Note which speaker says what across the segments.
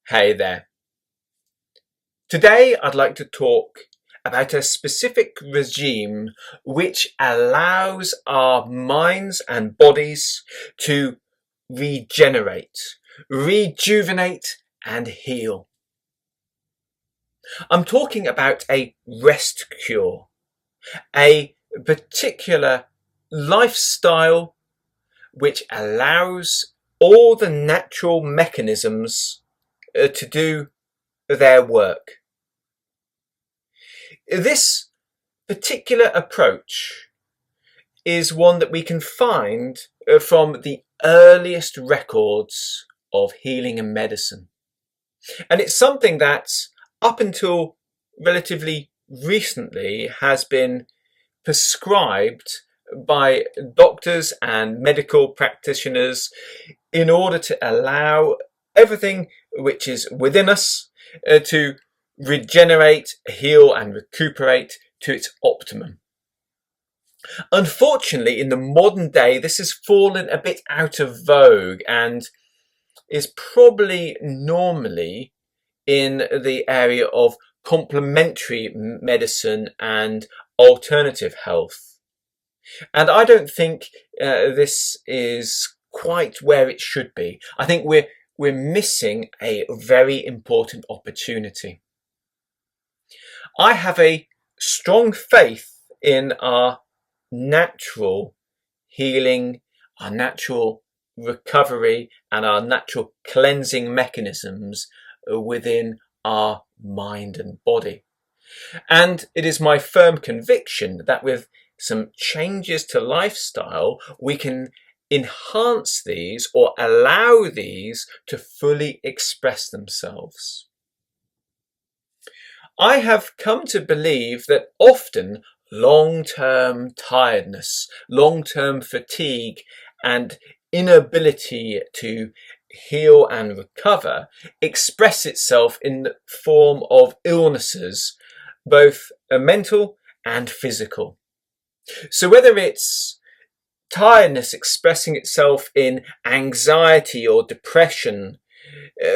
Speaker 1: Hey there. Today I'd like to talk about a specific regime which allows our minds and bodies to regenerate, rejuvenate and heal. I'm talking about a rest cure, a particular lifestyle which allows all the natural mechanisms to do their work. This particular approach is one that we can find from the earliest records of healing and medicine. And it's something that up until relatively recently has been prescribed by doctors and medical practitioners in order to allow everything which is within us to regenerate, heal and recuperate to its optimum. Unfortunately, in the modern day, this has fallen a bit out of vogue and is probably normally in the area of complementary medicine and alternative health. And I don't think this is quite where it should be. I think we're missing a very important opportunity. I have a strong faith in our natural healing, our natural recovery, and our natural cleansing mechanisms within our mind and body. And it is my firm conviction that with some changes to lifestyle, we can enhance these or allow these to fully express themselves. I have come to believe that often long-term tiredness, long-term fatigue, and inability to heal and recover express itself in the form of illnesses, both mental and physical. So whether it's tiredness expressing itself in anxiety or depression,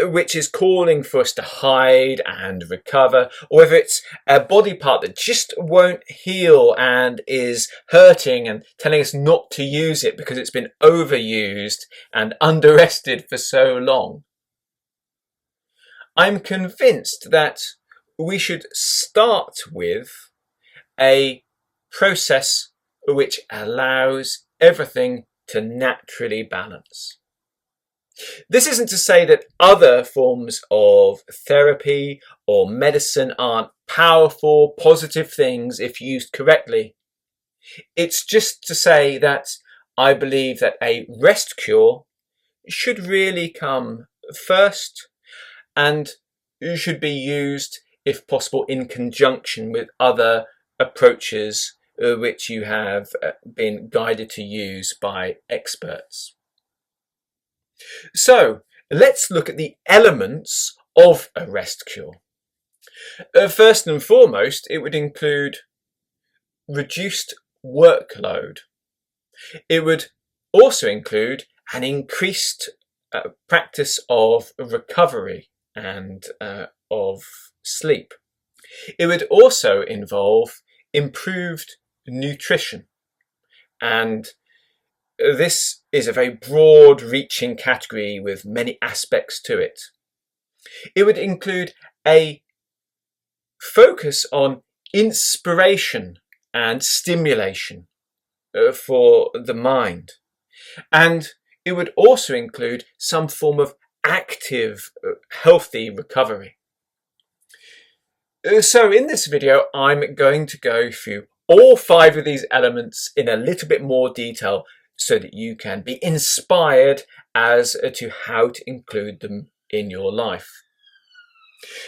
Speaker 1: which is calling for us to hide and recover, or whether it's a body part that just won't heal and is hurting and telling us not to use it because it's been overused and underrested for so long. I'm convinced that we should start with a process which allows everything to naturally balance. This isn't to say that other forms of therapy or medicine aren't powerful, positive things if used correctly. It's just to say that I believe that a rest cure should really come first and should be used, if possible, in conjunction with other approaches which you have been guided to use by experts. So let's look at the elements of a rest cure. First and foremost, it would include reduced workload. It would also include an increased practice of recovery and of sleep. It would also involve improved nutrition, and this is a very broad-reaching category with many aspects to it. It would include a focus on inspiration and stimulation for the mind. And it would also include some form of active, healthy recovery. So in this video, I'm going to go through all 5 of these elements in a little bit more detail so that you can be inspired as to how to include them in your life.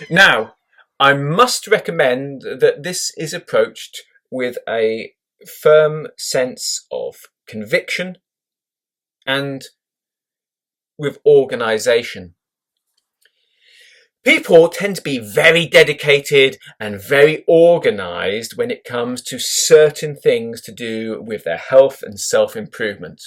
Speaker 1: Now, I must recommend that this is approached with a firm sense of conviction and with organisation. People tend to be very dedicated and very organised when it comes to certain things to do with their health and self-improvement.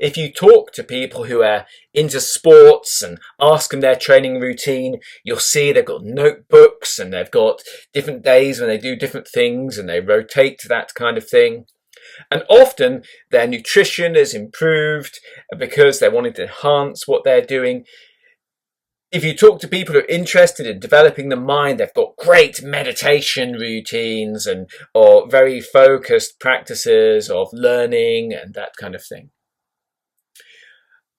Speaker 1: If you talk to people who are into sports and ask them their training routine, you'll see they've got notebooks and they've got different days when they do different things and they rotate to that kind of thing. And often their nutrition is improved because they're wanting to enhance what they're doing. If you talk to people who are interested in developing the mind, they've got great meditation routines and or very focused practices of learning and that kind of thing.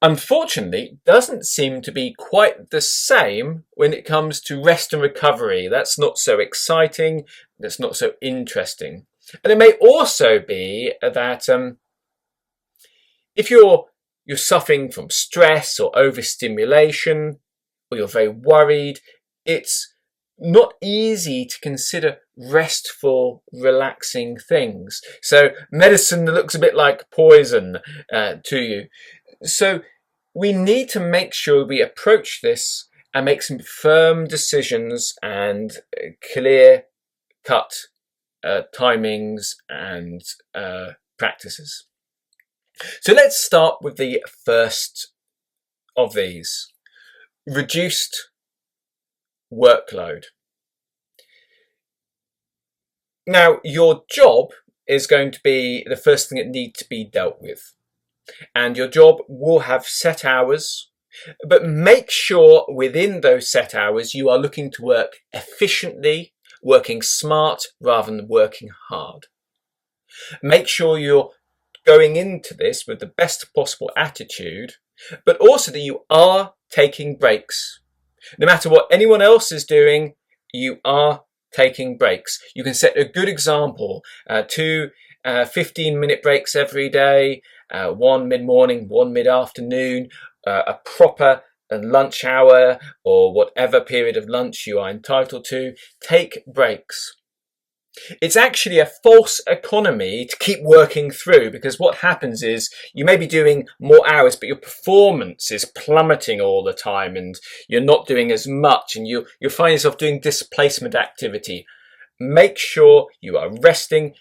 Speaker 1: Unfortunately, it doesn't seem to be quite the same when it comes to rest and recovery. That's not so exciting, that's not so interesting. And it may also be that if you're suffering from stress or overstimulation, or you're very worried, it's not easy to consider restful, relaxing things. So medicine looks a bit like poison to you. So we need to make sure we approach this and make some firm decisions and clear-cut timings and practices. So let's start with the first of these, reduced workload. Now, your job is going to be the first thing that needs to be dealt with. And your job will have set hours, but make sure within those set hours you are looking to work efficiently, working smart rather than working hard. Make sure you're going into this with the best possible attitude, but also that you are taking breaks. No matter what anyone else is doing, you are taking breaks. You can set a good example, 2 15-minute breaks every day, one mid-morning, one mid-afternoon, a proper lunch hour or whatever period of lunch you are entitled to. Take breaks. It's actually a false economy to keep working through, because what happens is you may be doing more hours but your performance is plummeting all the time and you're not doing as much and you'll find yourself doing displacement activity. Make sure you are resting.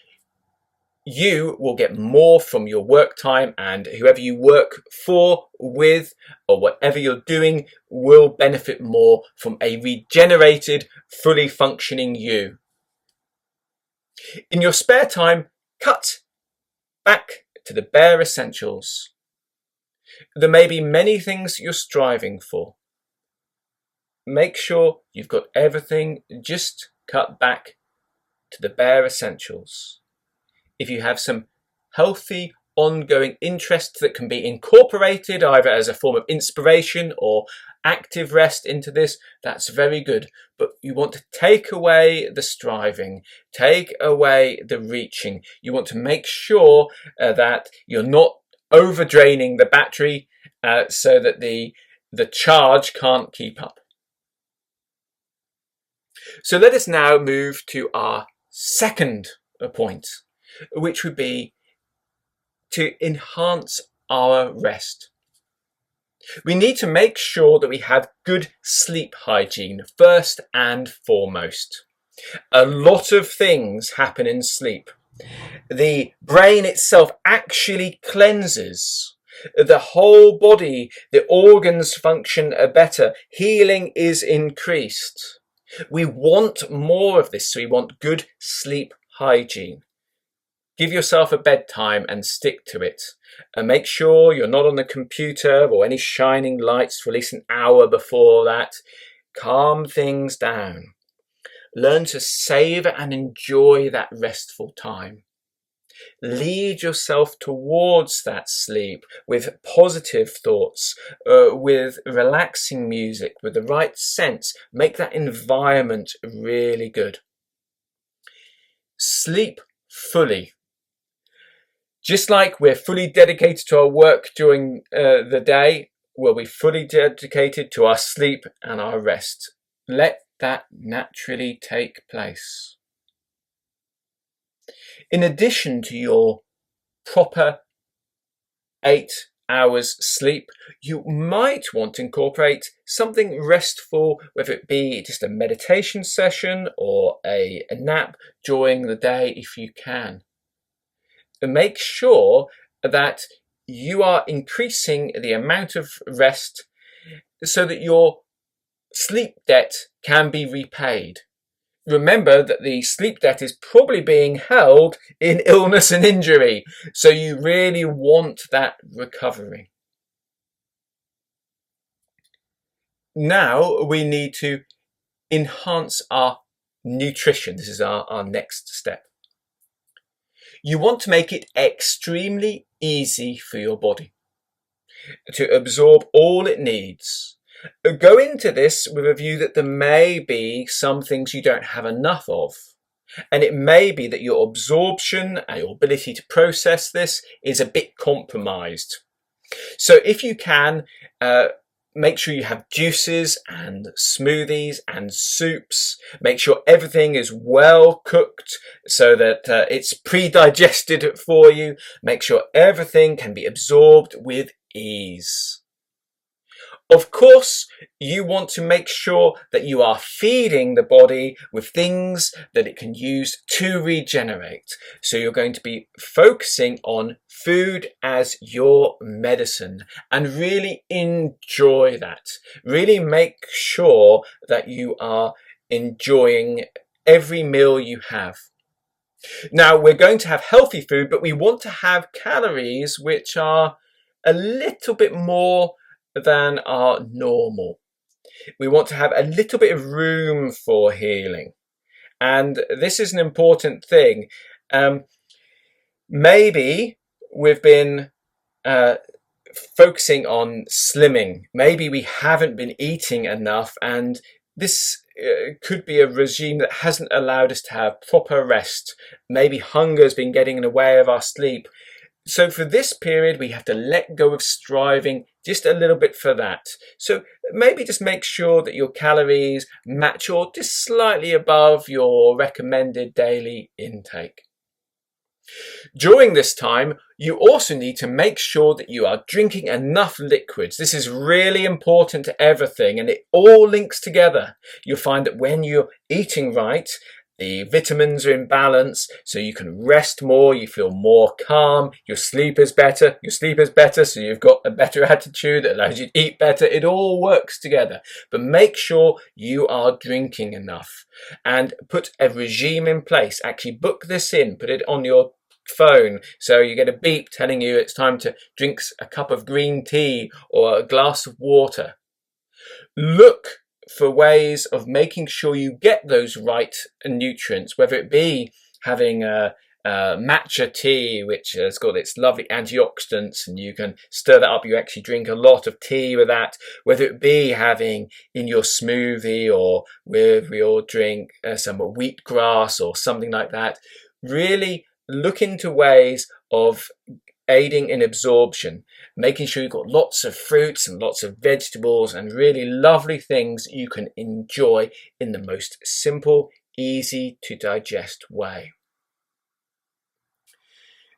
Speaker 1: You will get more from your work time, and whoever you work for, with, or whatever you're doing will benefit more from a regenerated, fully functioning you. In your spare time, cut back to the bare essentials. There may be many things you're striving for. Make sure you've got everything, just cut back to the bare essentials. If you have some healthy, ongoing interests that can be incorporated either as a form of inspiration or active rest into this, that's very good. But you want to take away the striving, take away the reaching. You want to make sure that you're not over draining the battery so that the charge can't keep up. So let us now move to our second point, which would be to enhance our rest. We need to make sure that we have good sleep hygiene first and foremost. A lot of things happen in sleep. The brain itself actually cleanses. The whole body, the organs function better. Healing is increased. We want more of this, so we want good sleep hygiene. Give yourself a bedtime and stick to it. And make sure you're not on the computer or any shining lights for at least an hour before that. Calm things down. Learn to savour and enjoy that restful time. Lead yourself towards that sleep with positive thoughts, with relaxing music, with the right sense. Make that environment really good. Sleep fully. Just like we're fully dedicated to our work during the day, we'll be fully dedicated to our sleep and our rest. Let that naturally take place. In addition to your proper 8 hours sleep, you might want to incorporate something restful, whether it be just a meditation session or a nap during the day if you can. Make sure that you are increasing the amount of rest so that your sleep debt can be repaid. Remember that the sleep debt is probably being held in illness and injury, so you really want that recovery. Now we need to enhance our nutrition. This is our next step. You want to make it extremely easy for your body to absorb all it needs. Go into this with a view that there may be some things you don't have enough of. And it may be that your absorption and your ability to process this is a bit compromised. So if you can, make sure you have juices and smoothies and soups. Make sure everything is well cooked so that it's pre-digested for you. Make sure everything can be absorbed with ease. Of course, you want to make sure that you are feeding the body with things that it can use to regenerate. So you're going to be focusing on food as your medicine and really enjoy that. Really make sure that you are enjoying every meal you have. Now, we're going to have healthy food, but we want to have calories which are a little bit more than are normal. We want to have a little bit of room for healing, and this is an important thing. Maybe we've been focusing on slimming. Maybe we haven't been eating enough, and this could be a regime that hasn't allowed us to have proper rest. Maybe hunger has been getting in the way of our sleep. So for this period, we have to let go of striving just a little bit for that. So maybe just make sure that your calories match or just slightly above your recommended daily intake. During this time, you also need to make sure that you are drinking enough liquids. This is really important to everything, and it all links together. You'll find that when you're eating right, the vitamins are in balance, so you can rest more, you feel more calm, your sleep is better, so you've got a better attitude that allows you to eat better. It all works together. But make sure you are drinking enough and put a regime in place. Actually book this in, put it on your phone, so you get a beep telling you it's time to drink a cup of green tea or a glass of water. Look for ways of making sure you get those right nutrients, whether it be having a matcha tea, which has got its lovely antioxidants, and you can stir that up. You actually drink a lot of tea with that, whether it be having in your smoothie or with your drink some wheatgrass or something like that. Really look into ways of aiding in absorption, making sure you've got lots of fruits and lots of vegetables and really lovely things you can enjoy in the most simple, easy to digest way.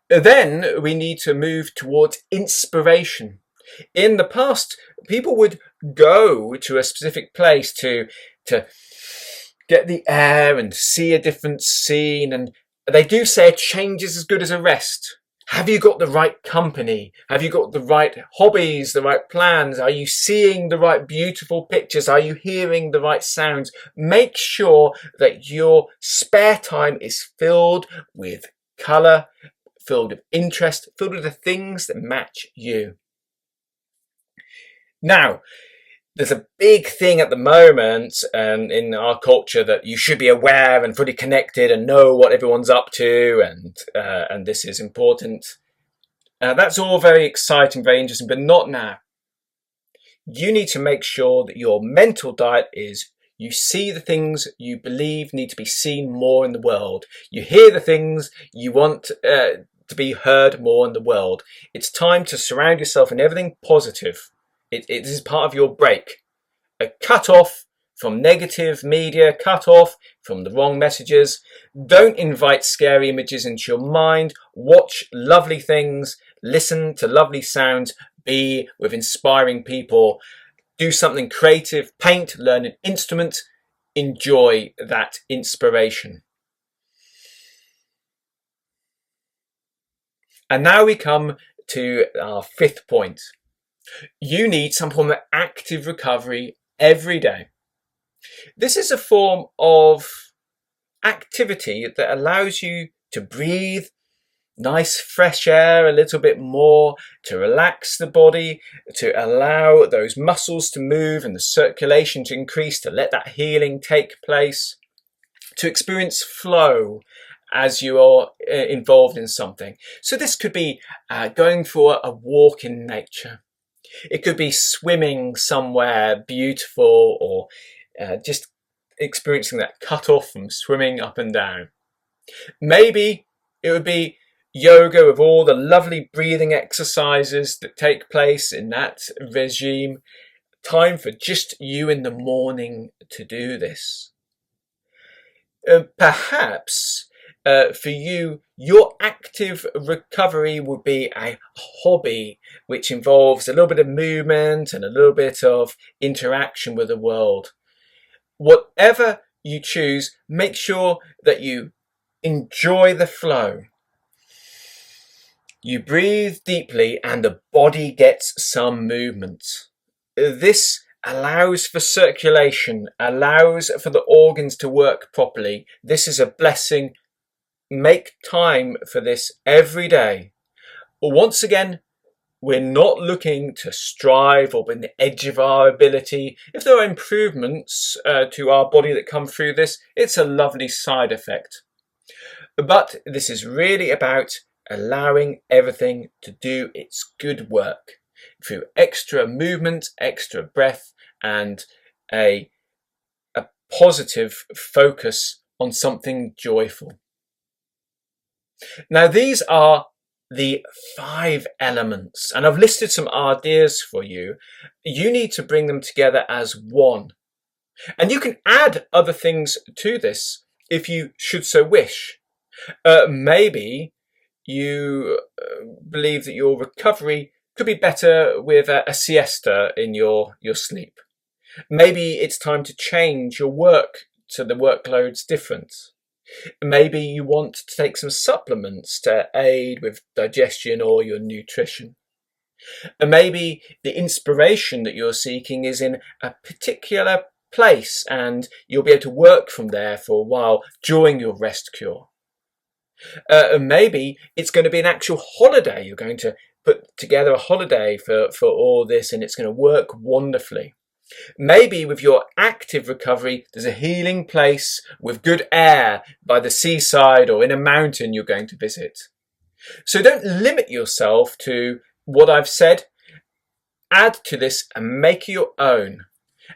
Speaker 1: Then we need to move towards inspiration. In the past, people would go to a specific place to get the air and see a different scene, and they do say a change is as good as a rest. Have you got the right company? Have you got the right hobbies, the right plans? Are you seeing the right beautiful pictures? Are you hearing the right sounds? Make sure that your spare time is filled with colour, filled with interest, filled with the things that match you. Now, there's a big thing at the moment in our culture that you should be aware and fully connected and know what everyone's up to, and this is important. That's all very exciting, very interesting, but not now. You need to make sure that your mental diet is you see the things you believe need to be seen more in the world. You hear the things you want to be heard more in the world. It's time to surround yourself in everything positive. It is part of your break. Cut off from negative media, cut off from the wrong messages. Don't invite scary images into your mind. Watch lovely things, listen to lovely sounds, be with inspiring people. Do something creative, paint, learn an instrument, enjoy that inspiration. And now we come to our fifth point. You need some form of active recovery every day. This is a form of activity that allows you to breathe nice fresh air a little bit more, to relax the body, to allow those muscles to move and the circulation to increase, to let that healing take place, to experience flow as you are involved in something. So this could be going for a walk in nature. It could be swimming somewhere beautiful, or just experiencing that cut off from swimming up and down. Maybe it would be yoga with all the lovely breathing exercises that take place in that regime. Time for just you in the morning to do this. Perhaps for you, your active recovery would be a hobby which involves a little bit of movement and a little bit of interaction with the world. Whatever you choose, make sure that you enjoy the flow. You breathe deeply and the body gets some movement. This allows for circulation, allows for the organs to work properly. This is a blessing. Make time for this every day. Once again, we're not looking to strive or be on the edge of our ability. If there are improvements to our body that come through this, it's a lovely side effect. But this is really about allowing everything to do its good work through extra movement, extra breath, and a positive focus on something joyful. Now, these are the 5 elements, and I've listed some ideas for you. You need to bring them together as one. And you can add other things to this if you should so wish. Maybe you believe that your recovery could be better with a siesta in your sleep. Maybe it's time to change your work so the workload's different. Maybe you want to take some supplements to aid with digestion or your nutrition. And maybe the inspiration that you're seeking is in a particular place and you'll be able to work from there for a while during your rest cure. Maybe it's going to be an actual holiday. You're going to put together a holiday for all this and it's going to work wonderfully. Maybe with your active recovery, there's a healing place with good air by the seaside or in a mountain you're going to visit. So don't limit yourself to what I've said. Add to this and make it your own.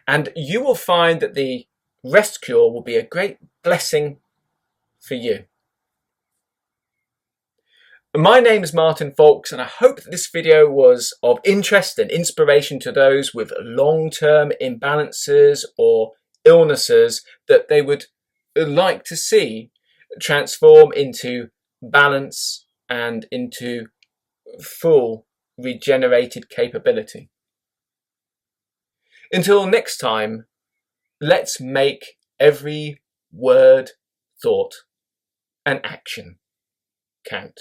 Speaker 1: And you will find that the rest cure will be a great blessing for you. My name is Martin Folks, and I hope that this video was of interest and inspiration to those with long-term imbalances or illnesses that they would like to see transform into balance and into full regenerated capability. Until next time, let's make every word, thought, and action count.